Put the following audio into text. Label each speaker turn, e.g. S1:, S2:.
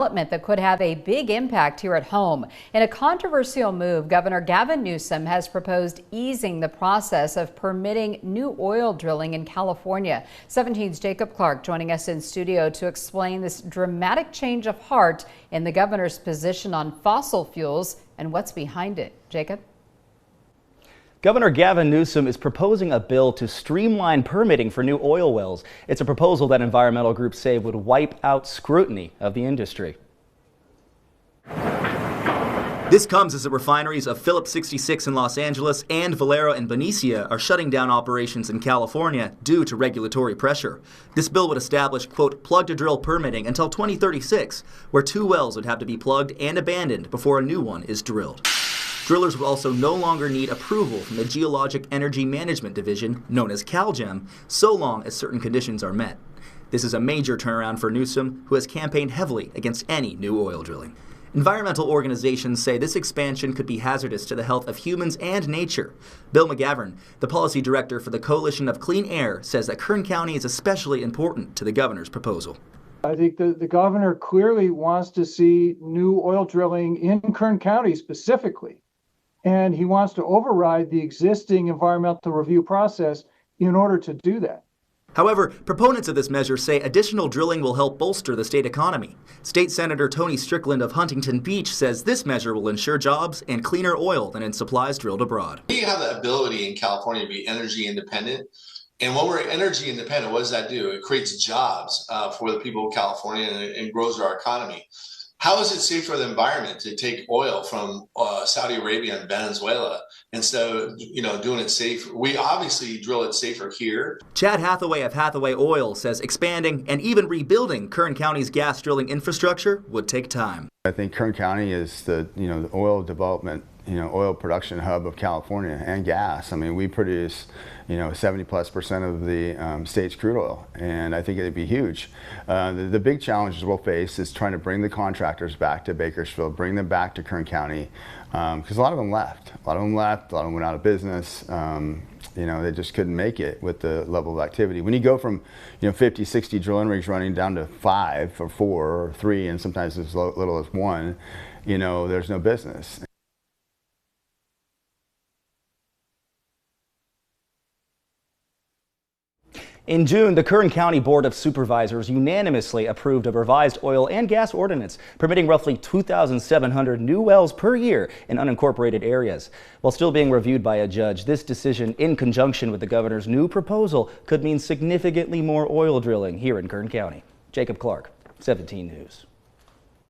S1: Development that could have a big impact here at home. In a controversial move, Governor Gavin Newsom has proposed easing the process of permitting new oil drilling in California. 17's Jacob Clark joining us in studio to explain this dramatic change of heart in the governor's position on fossil fuels and what's behind it. Jacob?
S2: Governor Gavin Newsom is proposing a bill to streamline permitting for new oil wells. It's a proposal that environmental groups say would wipe out scrutiny of the industry.
S3: This comes as the refineries of Phillips 66 in Los Angeles and Valero in Benicia are shutting down operations in California due to regulatory pressure. This bill would establish, quote, plug-to-drill permitting until 2036, where 2 wells would have to be plugged and abandoned before a new one is drilled. Drillers will also no longer need approval from the Geologic Energy Management Division, known as CalGEM, so long as certain conditions are met. This is a major turnaround for Newsom, who has campaigned heavily against any new oil drilling. Environmental organizations say this expansion could be hazardous to the health of humans and nature. Bill McGavern, the policy director for the Coalition of Clean Air, says that Kern County is especially important to the governor's proposal.
S4: I think the governor clearly wants to see new oil drilling in Kern County specifically. And he wants to override the existing environmental review process in order to do that.
S3: However, proponents of this measure say additional drilling will help bolster the state economy. State Senator Tony Strickland of Huntington Beach says this measure will ensure jobs and cleaner oil than in supplies drilled abroad.
S5: We have the ability in California to be energy independent. And when we're energy independent, what does that do? It creates jobs for the people of California and grows our economy. How is it safe for the environment to take oil from Saudi Arabia and Venezuela instead of, doing it safe? We obviously drill it safer here.
S3: Chad Hathaway of Hathaway Oil says expanding and even rebuilding Kern County's gas drilling infrastructure would take time.
S6: I think Kern County is the oil development, oil production hub of California and gas. I mean, we produce 70+% of the state's crude oil, and I think it'd be huge. The big challenges we'll face is trying to bring the contractors back to Bakersfield, bring them back to Kern County, because a lot of them left. A lot of them went out of business. They just couldn't make it with the level of activity. When you go from 50, 60 drilling rigs running down to 5 or 4 or 3, and sometimes as little as 1, there's no business.
S2: In June, the Kern County Board of Supervisors unanimously approved a revised oil and gas ordinance permitting roughly 2,700 new wells per year in unincorporated areas. While still being reviewed by a judge, this decision, in conjunction with the governor's new proposal, could mean significantly more oil drilling here in Kern County. Jacob Clark, 17 News.